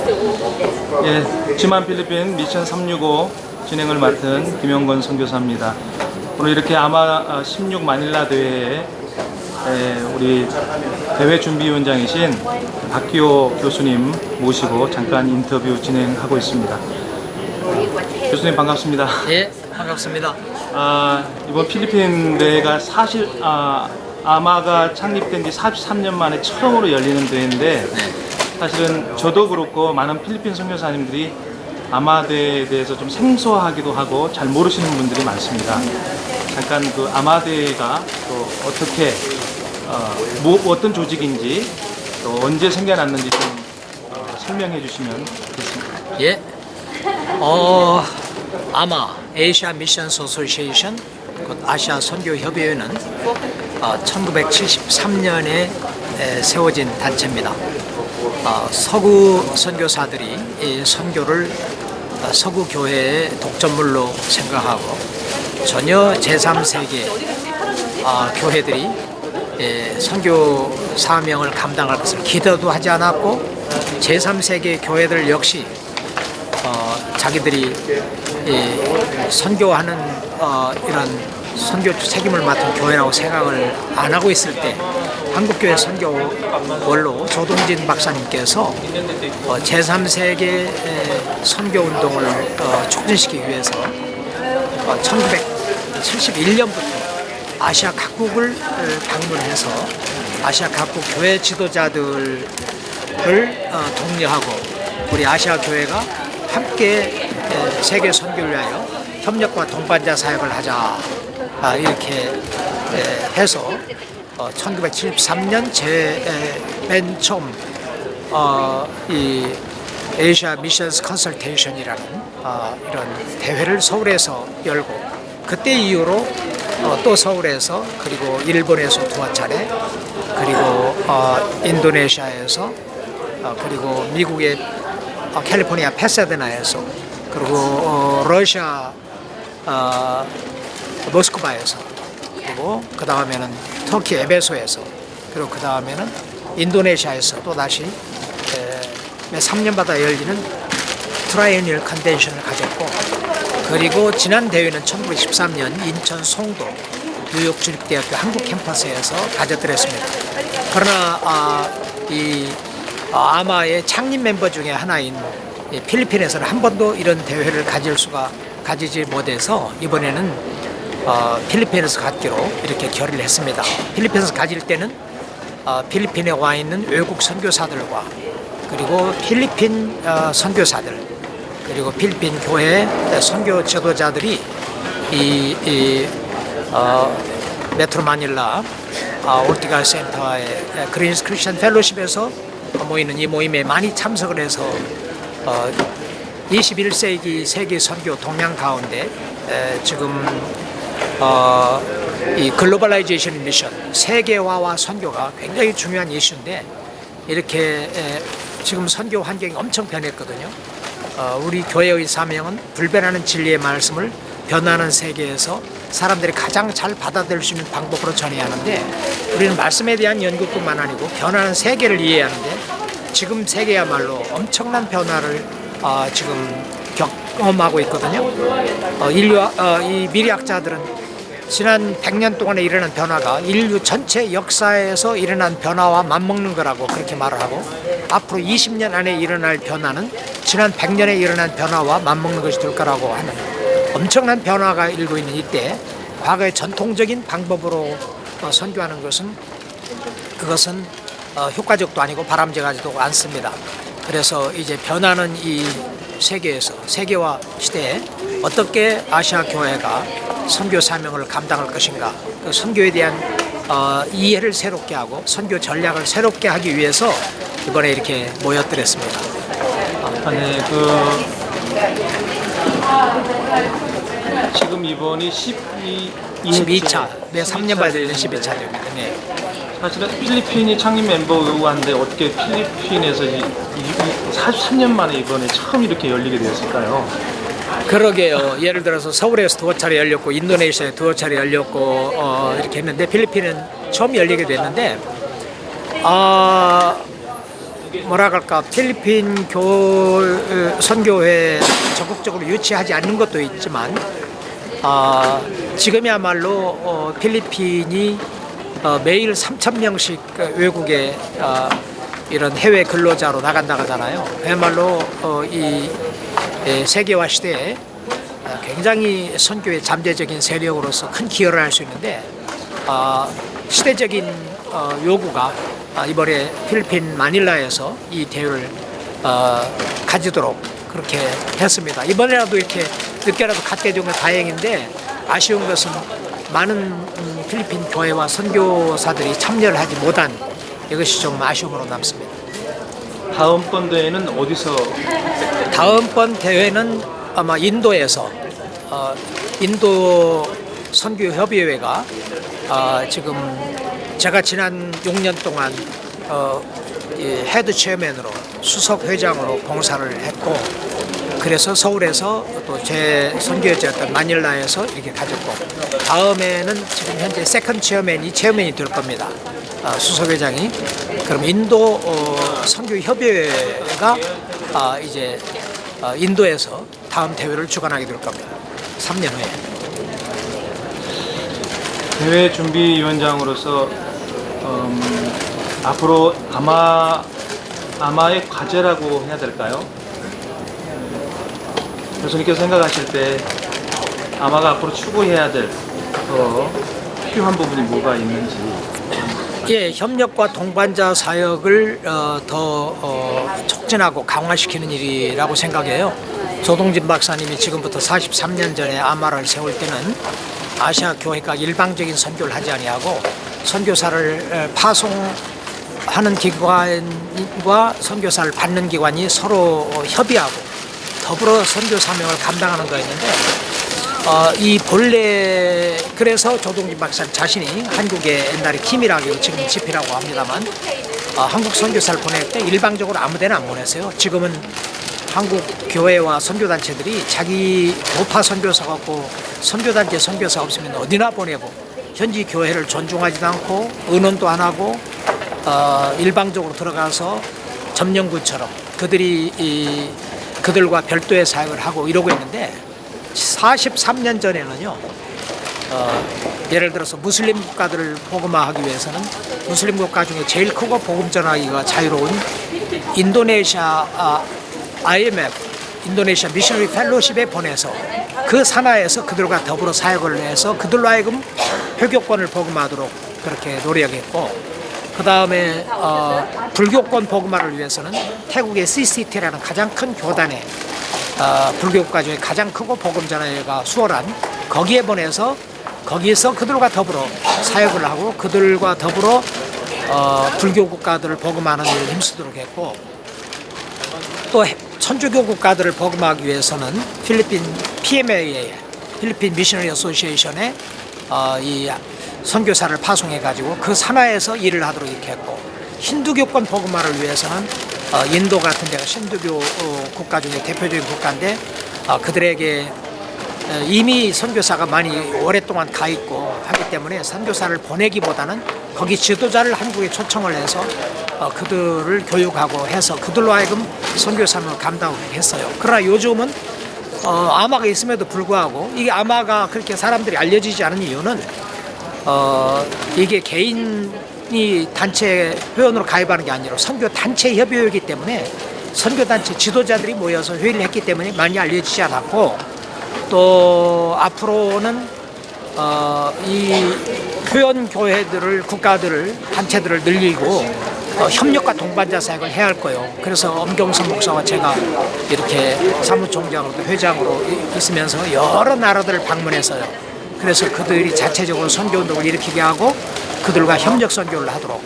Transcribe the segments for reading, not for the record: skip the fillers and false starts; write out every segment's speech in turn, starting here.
예, 지만 필리핀 미션 365 진행을 맡은 김영건 선교사입니다. 오늘 이렇게 아마 16 마닐라 대회에 우리 대회 준비위원장이신 박기호 교수님 모시고 잠깐 인터뷰 진행하고 있습니다. 교수님 반갑습니다. 예, 반갑습니다. 이번 필리핀 대회가 사실 아마가 창립된 지 43년 만에 처음으로 열리는 대회인데 사실은 저도 그렇고 많은 필리핀 선교사님들이 아마대에 대해서 좀 생소하기도 하고 잘 모르시는 분들이 많습니다. 잠깐 그 아마대가 또 어떻게 어떤 조직인지 또 언제 생겨났는지 좀 설명해 주시면 좋겠습니다. 예, 아마 아시아 미션스 어소시에이션 곧 아시아 선교 협의회는 1973년에 세워진 단체입니다. 서구 선교사들이 이 선교를 서구 교회의 독점물로 생각하고 전혀 제3세계 교회들이 선교 사명을 감당할 것을 기대도 하지 않았고 제3세계 교회들 역시 자기들이 선교하는 이런 선교 책임을 맡은 교회라고 생각을 안 하고 있을 때 한국교회 선교원로 조동진 박사님께서 제3세계 선교운동을 촉진시키기 위해서 1971년부터 아시아 각국을 방문해서 아시아 각국 교회 지도자들을 독려하고 우리 아시아 교회가 함께 세계 선교를 위하여 협력과 동반자 사역을 하자 이렇게 해서 1973년 맨 처음 이 아시아 미션스 컨설테이션이라는 이런 대회를 서울에서 열고 그때 이후로 또 서울에서 그리고 일본에서 두어 차례 그리고 인도네시아에서 그리고 미국의 캘리포니아 파사데나에서 그리고 러시아 모스크바에서 그리고 그 다음에는 터키 에베소에서 그리고 그 다음에는 인도네시아에서 또 다시 매 3년마다 열리는 트라이애니얼 컨벤션을 가졌고 그리고 지난 대회는 1913년 인천 송도 뉴욕 주립대학교 한국 캠퍼스에서 가져드렸습니다. 그러나 이 아마의 창립 멤버 중에 하나인 필리핀에서는 한 번도 이런 대회를 가지지 못해서 이번에는 필리핀에서 갖기로 이렇게 결의를 했습니다. 필리핀에서 가질 때는 필리핀에 와 있는 외국 선교사들과 그리고 필리핀 선교사들 그리고 필리핀 교회 선교 지도자들이 이 메트로 마닐라 올티가 센터의 그린스 크리스천 펠로십에서 모이는 이 모임에 많이 참석을 해서 21세기 세계 선교 동향 가운데 지금 이 글로벌라이제이션 미션 세계화와 선교가 굉장히 중요한 이슈인데 이렇게 지금 선교 환경이 엄청 변했거든요. 우리 교회의 사명은 불변하는 진리의 말씀을 변하는 세계에서 사람들이 가장 잘 받아들일 수 있는 방법으로 전해야 하는데 우리는 말씀에 대한 연구뿐만 아니고 변하는 세계를 이해해야 하는데 지금 세계야말로 엄청난 변화를 지금 경험하고 있거든요. 이 미래학자들은 지난 100년 동안에 일어난 변화가 인류 전체 역사에서 일어난 변화와 맞먹는 거라고 그렇게 말을 하고 앞으로 20년 안에 일어날 변화는 지난 100년에 일어난 변화와 맞먹는 것이 될 거라고 하는 엄청난 변화가 일고 있는 이때 과거의 전통적인 방법으로 선교하는 그것은 효과적도 아니고 바람직하지도 않습니다. 그래서 이제 변하는 이 세계에서 세계화 시대에 어떻게 아시아 교회가 선교 사명을 감당할 것인가 그 선교에 대한 이해를 새롭게 하고 선교 전략을 새롭게 하기 위해서 이번에 이렇게 모였더랬습니다. 네, 지금 이번이 12차 매 3년마다 열리는 12차입니다. 네. 사실은 필리핀이 창립 멤버한데 어떻게 필리핀에서 43년 만에 이번에 처음 이렇게 열리게 되었을까요? 그러게요. 예를 들어서 서울에서 두어 차례 열렸고 인도네시아에 두어 차례 열렸고 이렇게 했는데 필리핀은 처음 열리게 됐는데 뭐라 그럴까 필리핀 선교회 적극적으로 유치하지 않는 것도 있지만 지금이야말로 필리핀이 매일 3,000명씩 외국에 이런 해외 근로자로 나간다잖아요. 그야말로 이 세계화 시대에 굉장히 선교의 잠재적인 세력으로서 큰 기여를 할 수 있는데 시대적인 요구가 이번에 필리핀 마닐라에서 이 대회를 가지도록 그렇게 했습니다. 이번에라도 이렇게 늦게라도 갖게 된 건 다행인데 아쉬운 것은 많은 필리핀 교회와 선교사들이 참여를 하지 못한 이것이 좀 아쉬움으로 남습니다. 다음번 대회는 어디서? 다음번 대회는 아마 인도에서 인도 선교협의회가 지금 제가 지난 6년 동안 헤드 체어맨으로 수석 회장으로 봉사를 했고 그래서 서울에서 또 제 선교였던 마닐라에서 이렇게 가졌고 다음에는 지금 현재 세컨 체어맨이 될 겁니다. 수석 회장이. 그럼 인도 선교협의회가 이제 인도에서 다음 대회를 주관하게 될 겁니다. 3년 후에. 대회 준비위원장으로서 앞으로 아마의 과제라고 해야 될까요? 교수님께서 생각하실 때 아마가 앞으로 추구해야 될 더 필요한 부분이 뭐가 있는지. 예, 협력과 동반자 사역을 더 촉진하고 강화시키는 일이라고 생각해요. 조동진 박사님이 지금부터 43년 전에 아마를 세울 때는 아시아 교회가 일방적인 선교를 하지 아니하고 선교사를 파송하는 기관과 선교사를 받는 기관이 서로 협의하고 더불어 선교 사명을 감당하는 거였는데 이 본래 그래서 조동진 박사 자신이 한국의 옛날에 키미라고 지금 지피라고 합니다만 한국 선교사를 보낼 때 일방적으로 아무데나 안 보냈어요. 지금은 한국 교회와 선교단체들이 자기 도파 선교사가 없고 선교단체 선교사 없으면 어디나 보내고 현지 교회를 존중하지도 않고 의논도 안 하고 일방적으로 들어가서 점령군처럼 그들과 별도의 사역을 하고 이러고 있는데 43년 전에는요 예를 들어서 무슬림 국가들을 복음화하기 위해서는 무슬림 국가 중에 제일 크고 복음 전하기가 자유로운 인도네시아 IMF 인도네시아 미셔너리 펠로십에 보내서 그 산하에서 그들과 더불어 사역을 해서 그들로 하여금 회교권을 복음화하도록 그렇게 노력했고 그 다음에 불교권 복음화를 위해서는 태국의 CCT라는 가장 큰 교단에 불교국가 중에 가장 크고 복음 전하회가 수월한 거기에 보내서 거기에서 그들과 더불어 사역을 하고 그들과 더불어 불교 국가들을 복음하는 일을 힘쓰도록 했고 또 천주교 국가들을 복음하기 위해서는 필리핀 PMA에 필리핀 미셔너리 어소시에이션에 이 선교사를 파송해 가지고 그 산하에서 일을 하도록 이렇게 했고 힌두교권 복음화를 위해서는 인도 같은 데가 힌두교 국가 중에 대표적인 국가인데 그들에게 이미 선교사가 많이 오랫동안 가 있고 하기 때문에 선교사를 보내기보다는 거기 지도자를 한국에 초청을 해서 그들을 교육하고 해서 그들로 하여금 선교사를 감당을 했어요. 그러나 요즘은 아마가 있음에도 불구하고 이게 아마가 그렇게 사람들이 알려지지 않은 이유는 이게 개인이 단체 회원으로 가입하는 게 아니라 선교 단체 협의회이기 때문에 선교 단체 지도자들이 모여서 회의를 했기 때문에 많이 알려지지 않았고 또 앞으로는 이 회원 교회들을 국가들을 단체들을 늘리고 협력과 동반자 사역을 해야 할 거예요. 그래서 엄경선 목사와 제가 이렇게 사무총장으로 회장으로 있으면서 여러 나라들을 방문해서요. 그래서 그들이 자체적으로 선교운동을 일으키게 하고 그들과 협력 선교를 하도록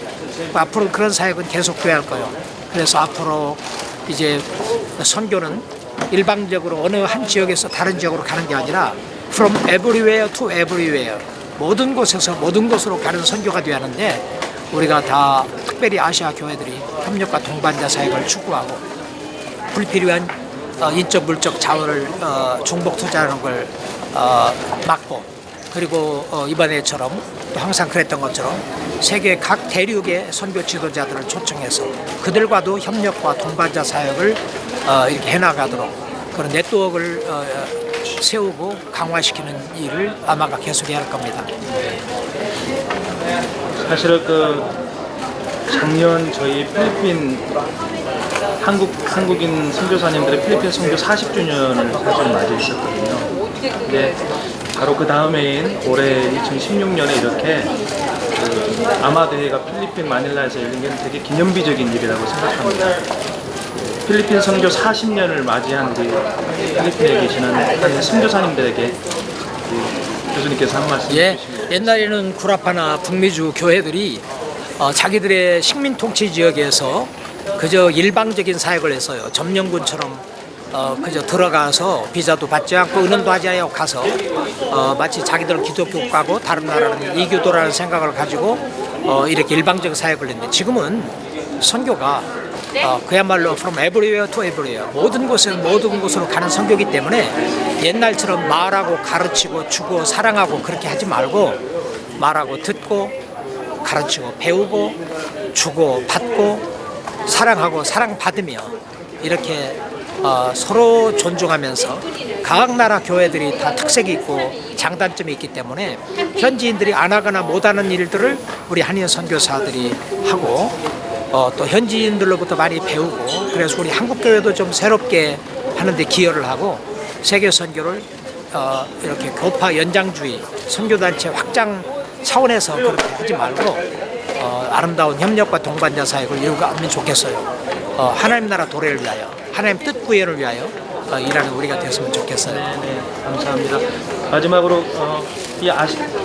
앞으로 그런 사역은 계속돼야 할 거예요. 그래서 앞으로 이제 선교는 일방적으로 어느 한 지역에서 다른 지역으로 가는 게 아니라 from everywhere to everywhere 모든 곳에서 모든 곳으로 가는 선교가 되어야 하는데 우리가 다 특별히 아시아 교회들이 협력과 동반자 사역을 추구하고 불필요한 인적 물적 자원을 중복 투자하는 걸 막고 그리고 이번에처럼 또 항상 그랬던 것처럼 세계 각 대륙의 선교 지도자들을 초청해서 그들과도 협력과 동반자 사역을 이렇게 해나가도록 그런 네트워크를 세우고 강화시키는 일을 아마가 계속해야 할 겁니다. 사실은 작년 저희 필리핀 한국인 선교사님들의 필리핀 선교 40주년을 사실 맞이했었거든요. 근데 바로 그 다음해인 올해 2016년에 이렇게 아마 대회가 필리핀 마닐라에서 열린 게 되게 기념비적인 일이라고 생각합니다. 필리핀 선교 40년을 맞이한 우리 필리핀에 계시는 한 선교사님들에게 교수님께서 한 말씀 해주시면. 옛날에는 구라파나 북미주 교회들이 자기들의 식민 통치 지역에서 그저 일방적인 사역을 했어요. 점령군처럼 그저 들어가서 비자도 받지 않고 은원도 하지 않고 가서 마치 자기들은 기독교 국가고 다른 나라는 이교도라는 생각을 가지고 이렇게 일방적 사역을 했는데 지금은 선교가 그야말로 from everywhere to everywhere 모든 곳으로 가는 선교이기 때문에 옛날처럼 말하고 가르치고 주고 사랑하고 그렇게 하지 말고 말하고 듣고 가르치고 배우고 주고 받고 사랑하고 사랑받으며 이렇게 서로 존중하면서 각 나라 교회들이 다 특색이 있고 장단점이 있기 때문에 현지인들이 안 하거나 못하는 일들을 우리 한인 선교사들이 하고 또 현지인들로부터 많이 배우고 그래서 우리 한국 교회도 좀 새롭게 하는데 기여를 하고 세계 선교를 이렇게 교파 연장주의 선교단체 확장 차원에서 그렇게 하지 말고 아름다운 협력과 동반자 사역을 이루면 좋겠어요. 하나님 나라 도래를 위하여 하나님 뜻 구현을 위하여 일하는 우리가 됐으면 좋겠어요. 네, 감사합니다. 마지막으로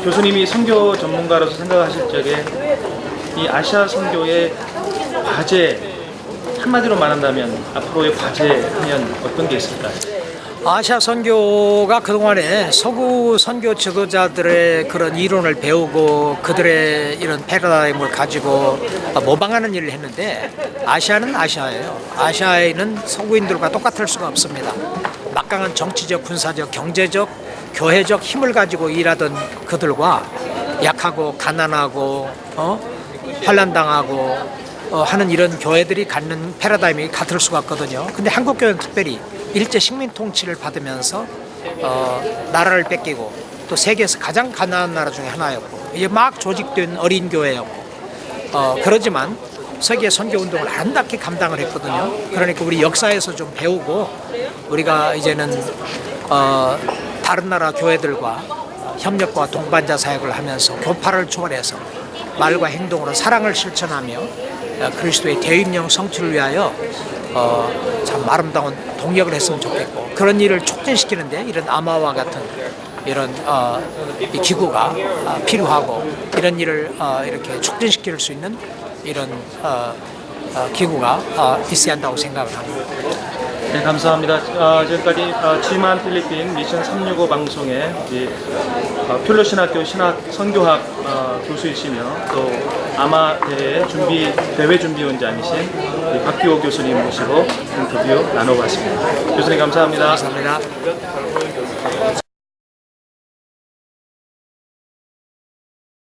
교수님이 선교 전문가로서 생각하실 적에 이 아시아 선교의 과제 한마디로 말한다면 앞으로의 과제 하면 어떤 게 있을까요? 아시아 선교가 그동안에 서구 선교 지도자들의 그런 이론을 배우고 그들의 이런 패러다임을 가지고 모방하는 일을 했는데 아시아는 아시아예요. 아시아에는 서구인들과 똑같을 수가 없습니다. 막강한 정치적, 군사적, 경제적, 교회적 힘을 가지고 일하던 그들과 약하고 가난하고 환난당하고 하는 이런 교회들이 갖는 패러다임이 같을 수가 없거든요. 근데 한국 교회는 특별히 일제 식민 통치를 받으면서 나라를 뺏기고 또 세계에서 가장 가난한 나라 중에 하나였고 이게 막 조직된 어린 교회였고 그러지만 세계 선교 운동을 아름답게 감당을 했거든요. 그러니까 우리 역사에서 좀 배우고 우리가 이제는 다른 나라 교회들과 협력과 동반자 사역을 하면서 교파를 초월해서 말과 행동으로 사랑을 실천하며 그리스도의 대임령 성취를 위하여 참 아름다운 동력을 했으면 좋겠고 그런 일을 촉진시키는데 이런 아마와 같은 이런 이 기구가 필요하고 이런 일을 이렇게 촉진시킬 수 있는 이런 기구가 있어야 한다고 생각을 합니다. 네, 감사합니다. 지금까지 G만 필리핀 미션 365 방송의 퓰러 신학교 신학 선교학 교수이시며 또 아마 대회 준비원장이신 박기호 교수님 모시고 인터뷰 나눠봤습니다. 교수님 감사합니다. 감사합니다.